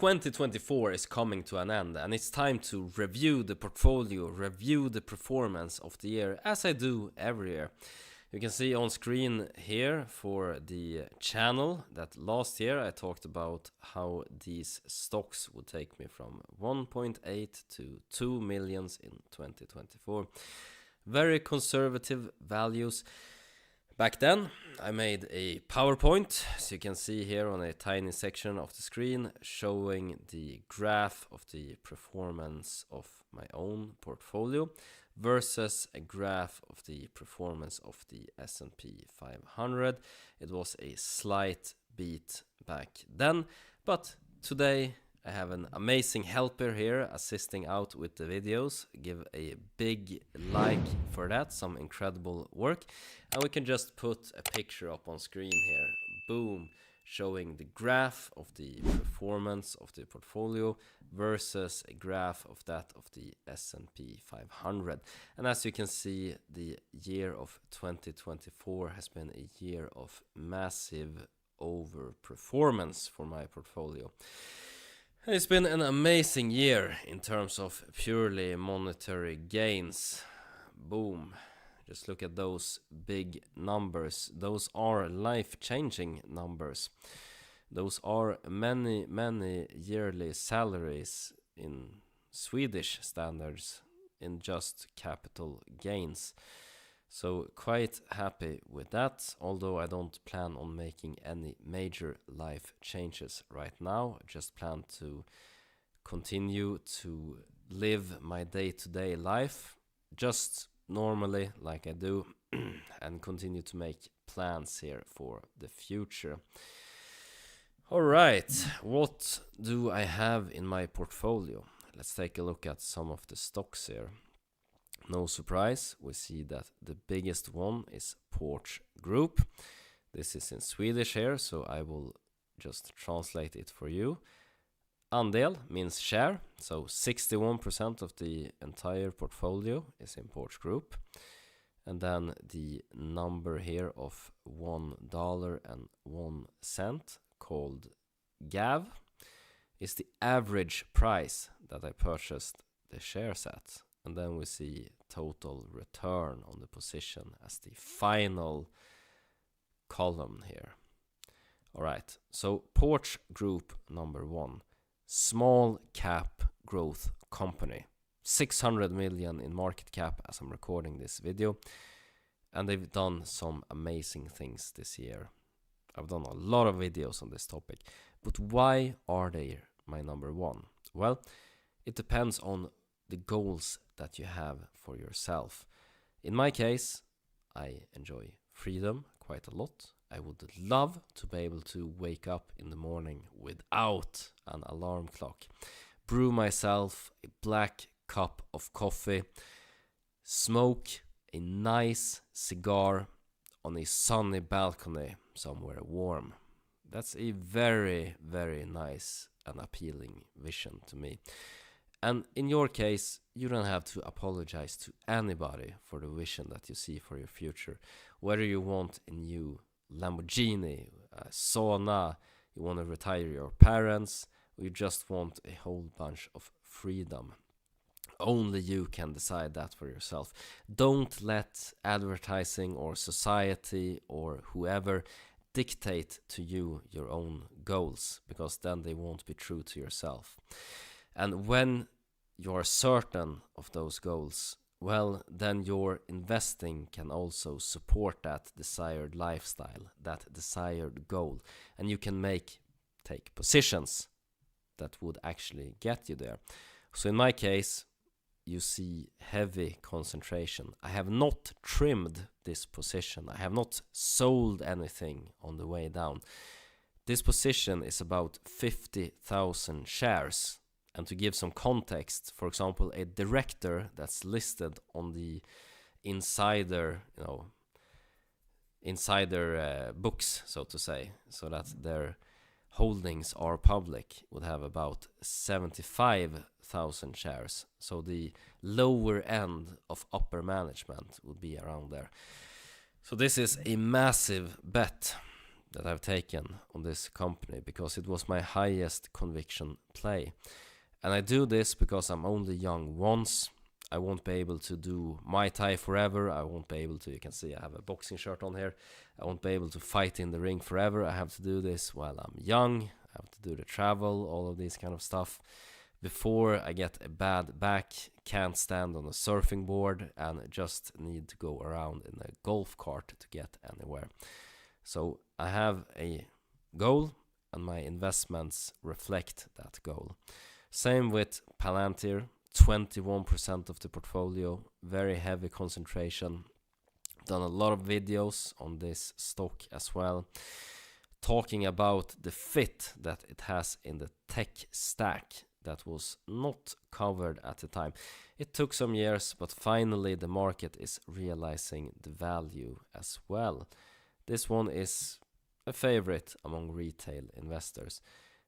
2024 is coming to an end, and it's time to review the portfolio, review the performance of the year, as I do every year. You can see on screen here for the channel that last year I talked about how these stocks would take me from 1.8 to 2 millions in 2024. Very conservative values. Back then, I made a PowerPoint, so you can see here on a tiny section of the screen, showing the graph of the performance of my own portfolio versus a graph of the performance of the S&P 500. It was a slight beat back then, but today I have an amazing helper here assisting out with the videos. Give a big like for that, some incredible work. And we can just put a picture up on screen here. Boom, showing the graph of the performance of the portfolio versus a graph of that of the S&P 500. And as you can see, the year of 2024 has been a year of massive overperformance for my portfolio. It's been an amazing year in terms of purely monetary gains. Boom. Just look at those big numbers. Those are life-changing numbers. Those are many, many yearly salaries in Swedish standards in just capital gains. So quite happy with that, although I don't plan on making any major life changes right now. I just plan to continue to live my day-to-day life just normally like I do and continue to make plans here for the future. Alright, what do I have in my portfolio? Let's take a look at some of the stocks here. No surprise, we see that the biggest one is Porch Group. This is in Swedish here, so I will just translate it for you. Andel means share, so 61% of the entire portfolio is in Porch Group. And then the number here of $1.01 called GAV is the average price that I purchased the shares at. And then we see total return on the position as the final column here. Alright, so Porch Group number 1. Small cap growth company. 600 million in market cap as I'm recording this video. And they've done some amazing things this year. I've done a lot of videos on this topic. But why are they my number 1? Well, it depends on the goals that you have for yourself. In my case, I enjoy freedom quite a lot. I would love to be able to wake up in the morning without an alarm clock, brew myself a black cup of coffee, smoke a nice cigar on a sunny balcony somewhere warm. That's a very, very nice and appealing vision to me. And in your case, you don't have to apologize to anybody for the vision that you see for your future. Whether you want a new Lamborghini, a sauna, you want to retire your parents, or you just want a whole bunch of freedom. Only you can decide that for yourself. Don't let advertising or society or whoever dictate to you your own goals, because then they won't be true to yourself. And when you're certain of those goals, well, then your investing can also support that desired lifestyle, that desired goal. And you can take positions that would actually get you there. So in my case, you see heavy concentration. I have not trimmed this position. I have not sold anything on the way down. This position is about 50,000 shares. And to give some context, for example, a director that's listed on the insider books, so to say, so that their holdings are public, would have about 75,000 shares. So the lower end of upper management would be around there. So this is a massive bet. that I've taken on this company because it was my highest conviction play. And I do this because I'm only young once. I won't be able to do Muay Thai forever. I won't be able to, you can see I have a boxing shirt on here. I won't be able to fight in the ring forever. I have to do this while I'm young. I have to do the travel, all of this kind of stuff. Before I get a bad back, can't stand on a surfing board, and just need to go around in a golf cart to get anywhere. So I have a goal, and my investments reflect that goal. Same with Palantir, 21% of the portfolio, very heavy concentration. Done a lot of videos on this stock as well, talking about the fit that it has in the tech stack that was not covered at the time. It took some years, but finally the market is realizing the value as well. This one is a favorite among retail investors.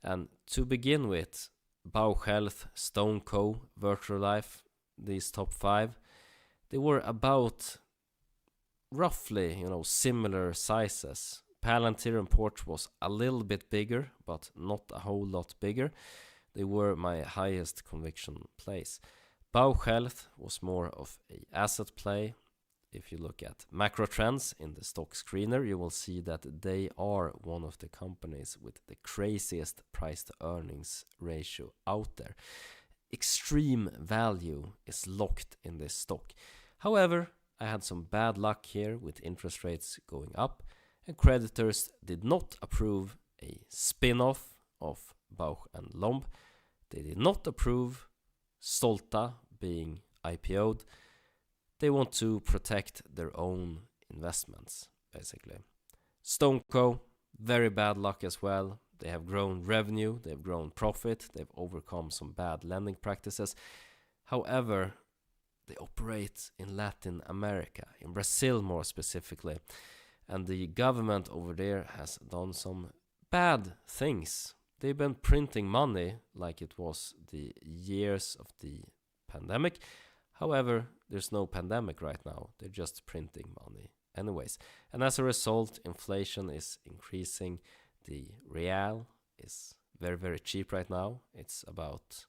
And to begin with, Bausch Health, Stone Co, Virtual Life, these top 5, they were about roughly, similar sizes. Palantir and Porch was a little bit bigger, but not a whole lot bigger. They were my highest conviction plays. Bausch Health was more of a asset play. If you look at macro trends in the stock screener, you will see that they are one of the companies with the craziest price to earnings ratio out there. Extreme value is locked in this stock. However, I had some bad luck here with interest rates going up, and creditors did not approve a spin-off of Bausch and Lomb. They did not approve Stolta being IPO'd. They want to protect their own investments, basically. Stone Co, very bad luck as well. They have grown revenue, they've grown profit, they've overcome some bad lending practices. However, they operate in Latin America, in Brazil more specifically. And the government over there has done some bad things. They've been printing money like it was the years of the pandemic. However, there's no pandemic right now. They're just printing money anyways. And as a result, inflation is increasing. The real is very, very cheap right now. It's about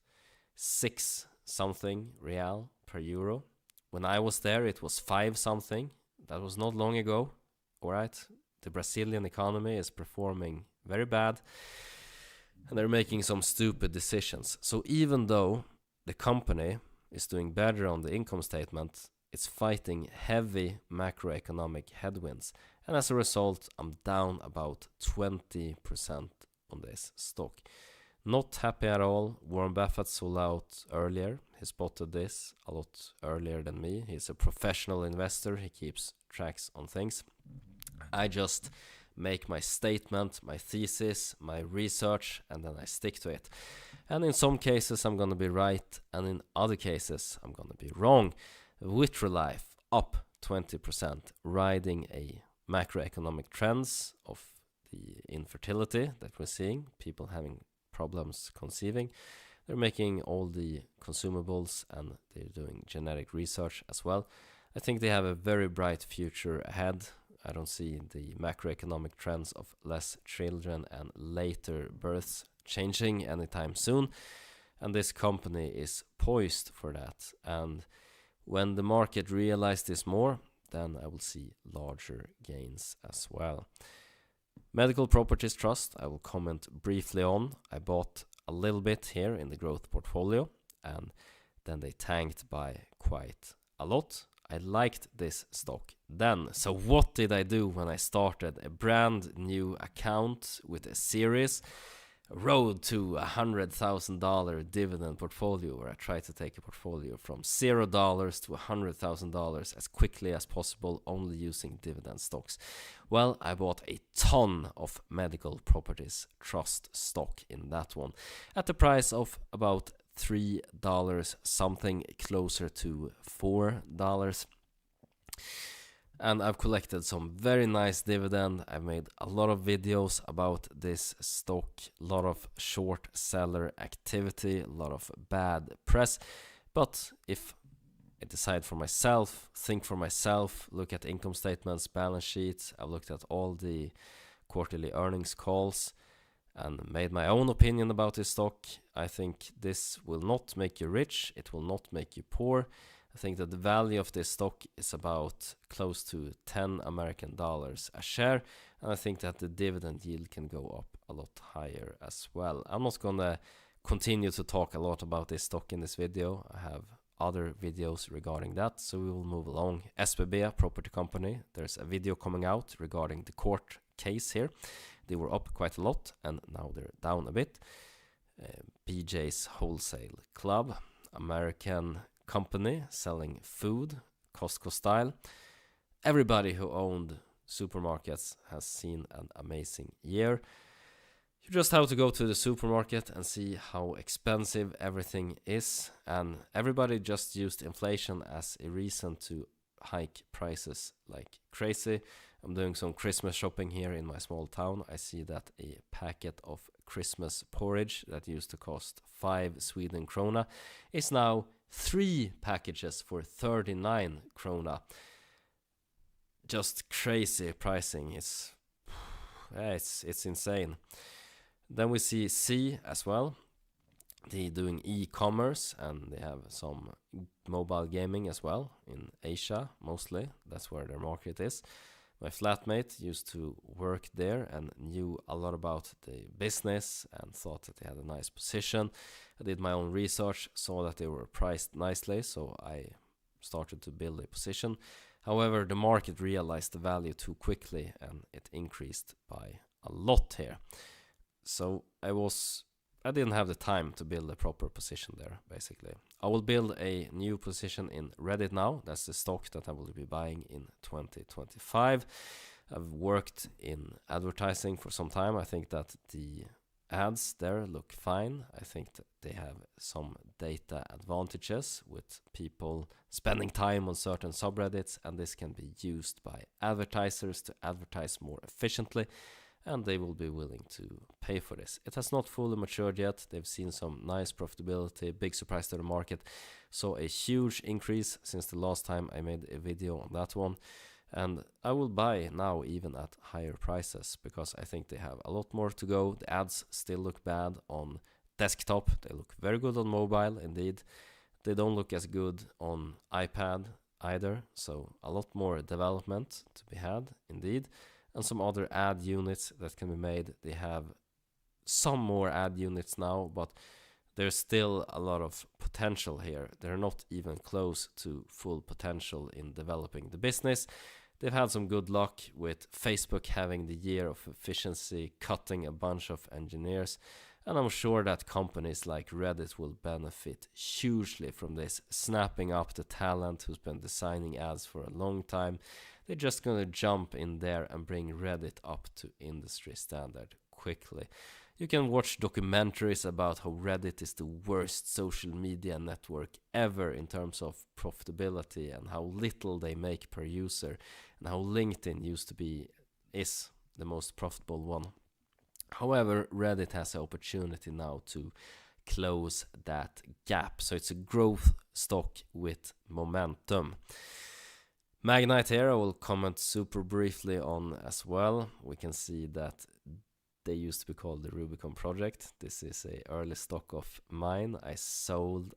6 something real per euro. When I was there, it was 5 something. That was not long ago. All right, the Brazilian economy is performing very bad, and they're making some stupid decisions. So even though the company is doing better on the income statement, it's fighting heavy macroeconomic headwinds. And as a result, I'm down about 20% on this stock. Not happy at all. Warren Buffett sold out earlier. He spotted this a lot earlier than me. He's a professional investor. He keeps tracks on things. I just make my statement, my thesis, my research, and then I stick to it. And in some cases I'm going to be right, and in other cases I'm going to be wrong. Vitrolife up 20%, riding a macroeconomic trends of the infertility that we're seeing, people having problems conceiving. They're making all the consumables, and they're doing genetic research as well. I think they have a very bright future ahead. I don't see the macroeconomic trends of less children and later births changing anytime soon. And this company is poised for that. And when the market realizes this more, then I will see larger gains as well. Medical Properties Trust, I will comment briefly on. I bought a little bit here in the growth portfolio, and then they tanked by quite a lot. I liked this stock then. So what did I do when I started a brand new account with a series? Road to $100,000 dividend portfolio, where I try to take a portfolio from $0 to $100,000 as quickly as possible, only using dividend stocks. Well, I bought a ton of Medical Properties Trust stock in that one at the price of about $3 something, closer to $4. And I've collected some very nice dividend. I've made a lot of videos about this stock, a lot of short seller activity, a lot of bad press. But if I decide for myself, think for myself, look at income statements, balance sheets, I've looked at all the quarterly earnings calls and made my own opinion about this stock. I think this will not make you rich, it will not make you poor. I think that the value of this stock is about close to $10 American a share, and I think that the dividend yield can go up a lot higher as well. I'm not gonna continue to talk a lot about this stock in this video. I have other videos regarding that, so we will move along. SBB, property company, there's a video coming out regarding the court case here. They were up quite a lot and now they're down a bit. BJ's Wholesale Club, American company selling food, Costco style. Everybody who owned supermarkets has seen an amazing year. You just have to go to the supermarket and see how expensive everything is, and everybody just used inflation as a reason to hike prices like crazy. I'm doing some Christmas shopping here in my small town. I see that a packet of Christmas porridge that used to cost 5 Sweden krona is now 3 packages for 39 krona. Just crazy pricing. It's insane. Then we see C as well. They doing e-commerce and they have some mobile gaming as well in Asia mostly. That's where their market is. My flatmate used to work there and knew a lot about the business and thought that they had a nice position. I did my own research, saw that they were priced nicely, so I started to build a position. However, the market realized the value too quickly and it increased by a lot here. So I didn't have the time to build a proper position there, basically. I will build a new position in Reddit now. That's the stock that I will be buying in 2025. I've worked in advertising for some time. I think that the ads there look fine. I think that they have some data advantages with people spending time on certain subreddits, and this can be used by advertisers to advertise more efficiently, and they will be willing to pay for this. It has not fully matured yet. They've seen some nice profitability, big surprise to the market. So a huge increase since the last time I made a video on that one. And I will buy now even at higher prices because I think they have a lot more to go. The ads still look bad on desktop. They look very good on mobile, indeed. They don't look as good on iPad either. So a lot more development to be had, indeed. And some other ad units that can be made. They have some more ad units now, but there's still a lot of potential here. They're not even close to full potential in developing the business. They've had some good luck with Facebook having the year of efficiency, cutting a bunch of engineers, and I'm sure that companies like Reddit will benefit hugely from this, snapping up the talent who's been designing ads for a long time. They're just gonna jump in there and bring Reddit up to industry standard quickly. You can watch documentaries about how Reddit is the worst social media network ever in terms of profitability and how little they make per user, and how LinkedIn is the most profitable one. However, Reddit has the opportunity now to close that gap. So it's a growth stock with momentum. Magnite here I will comment super briefly on as well. We can see that they used to be called the Rubicon Project. This is a early stock of mine. I sold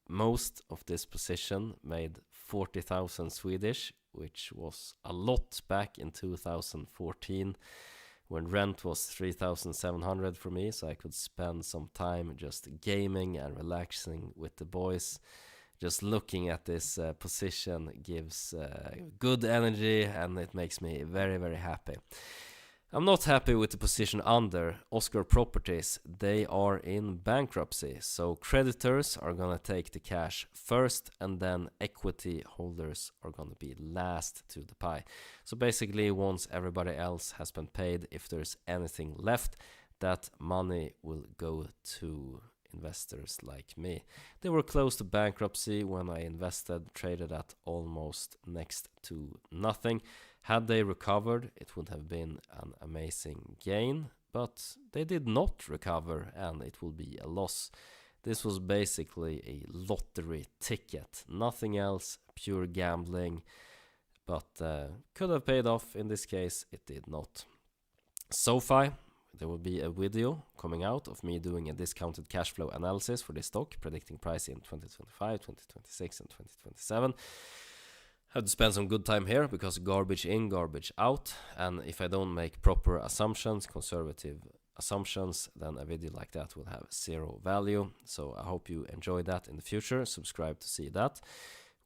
most of this position, made 40,000 Swedish, which was a lot back in 2014 when rent was 3,700 for me, so I could spend some time just gaming and relaxing with the boys. Just looking at this position gives good energy and it makes me very, very happy. I'm not happy with the position under Oscar Properties. They are in bankruptcy, so creditors are gonna take the cash first and then equity holders are gonna be last to the pie. So basically once everybody else has been paid, if there's anything left, that money will go to investors like me. They were close to bankruptcy when I invested, traded at almost next to nothing. Had they recovered, it would have been an amazing gain, but they did not recover and it will be a loss. This was basically a lottery ticket, nothing else, pure gambling, but could have paid off. In this case, it did not. SoFi, there will be a video coming out of me doing a discounted cash flow analysis for this stock, predicting price in 2025, 2026, and 2027. Have to spend some good time here because garbage in, garbage out, and if I don't make proper assumptions, conservative assumptions, then a video like that will have zero value. So I hope you enjoy that in the future. Subscribe to see that.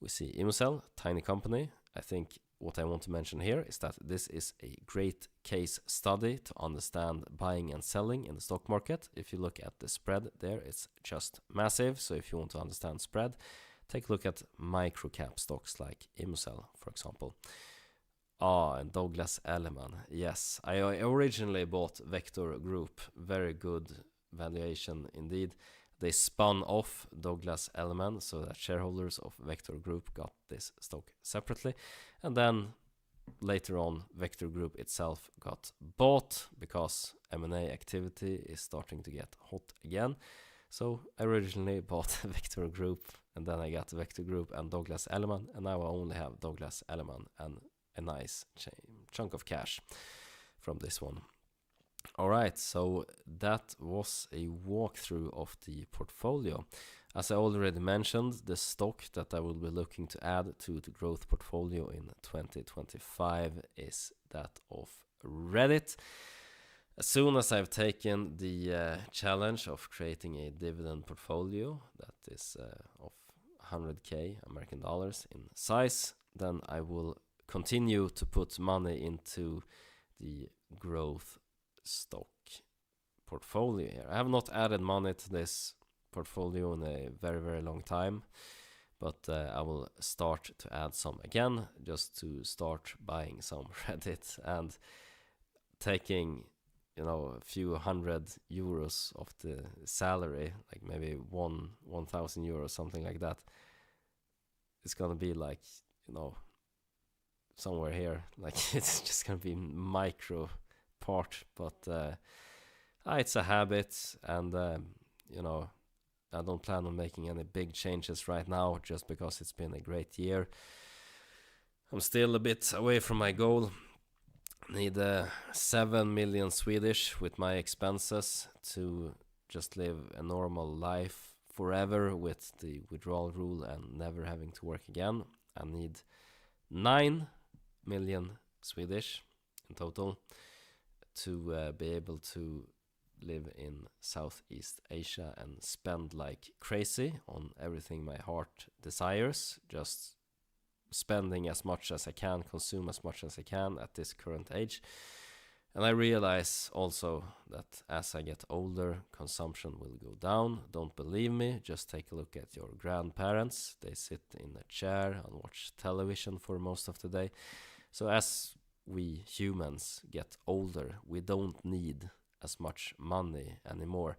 We see Immocell, tiny company. I think what I want to mention here is that this is a great case study to understand buying and selling in the stock market. If you look at the spread there, it's just massive. So if you want to understand spread, take a look at microcap stocks like Immocell, for example. And Douglas Elliman. Yes, I originally bought Vector Group. Very good valuation indeed. They spun off Douglas Elliman so that shareholders of Vector Group got this stock separately. And then later on, Vector Group itself got bought because M&A activity is starting to get hot again. So I originally bought Vector Group, and then I got Vector Group and Douglas Elliman, and now I only have Douglas Elliman and a nice chunk of cash from this one. Alright, so that was a walkthrough of the portfolio. As I already mentioned, the stock that I will be looking to add to the growth portfolio in 2025 is that of Reddit. As soon as I've taken the challenge of creating a dividend portfolio that is of 100k American dollars in size, then I will continue to put money into the growth stock portfolio here. I have not added money to this portfolio in a very, very long time, but I will start to add some again, just to start buying some Reddit and taking, you know, a few €100 of the salary, like maybe 1,000 euros, something like that. It's gonna be like, you know, somewhere here, like it's just gonna be micro part, but it's a habit, and you know, I don't plan on making any big changes right now just because it's been a great year. I'm still a bit away from my goal. Need 7 million Swedish with my expenses to just live a normal life forever with the withdrawal rule and never having to work again. I need 9 million Swedish in total to be able to live in Southeast Asia and spend like crazy on everything my heart desires, just spending as much as I can, consume as much as I can at this current age. And I realize also that as I get older, consumption will go down. Don't believe me, just take a look at your grandparents. They sit in a chair and watch television for most of the day. So as we humans get older, we don't need as much money anymore.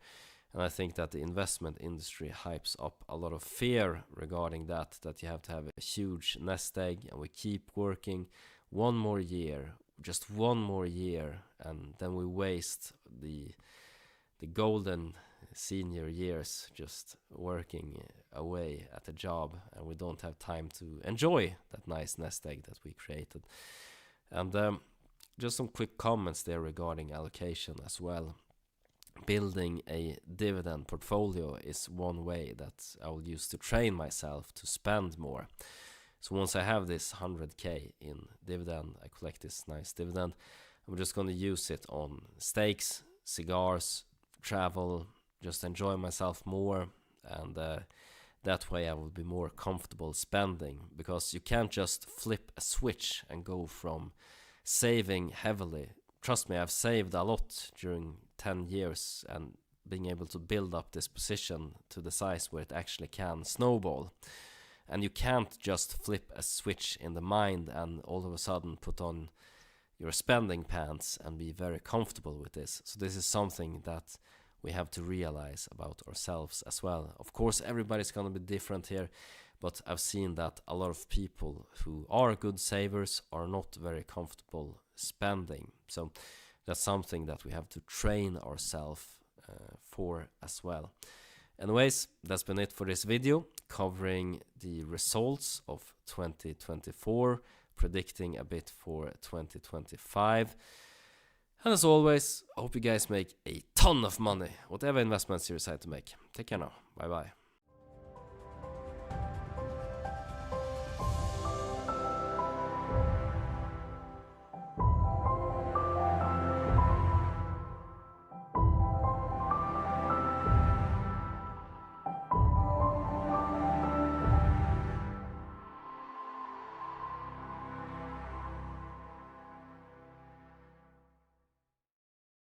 And I think that the investment industry hypes up a lot of fear regarding that you have to have a huge nest egg, and we keep working one more year, just one more year, and then we waste the golden senior years just working away at a job, and we don't have time to enjoy that nice nest egg that we created. And just some quick comments there regarding allocation as well. Building a dividend portfolio is one way that I will use to train myself to spend more. So once I have this 100k in dividend, I collect this nice dividend, I'm just going to use it on steaks, cigars, travel, just enjoy myself more, and that way I will be more comfortable spending, because you can't just flip a switch and go from saving heavily. Trust me, I've saved a lot during 10 years and being able to build up this position to the size where it actually can snowball. And you can't just flip a switch in the mind and all of a sudden put on your spending pants and be very comfortable with this. So this is something that we have to realize about ourselves as well. Of course, everybody's going to be different here, but I've seen that a lot of people who are good savers are not very comfortable spending. So that's something that we have to train ourselves for as well. Anyways, that's been it for this video, covering the results of 2024, predicting a bit for 2025. And as always, I hope you guys make a ton of money, whatever investments you decide to make. Take care now. Bye bye.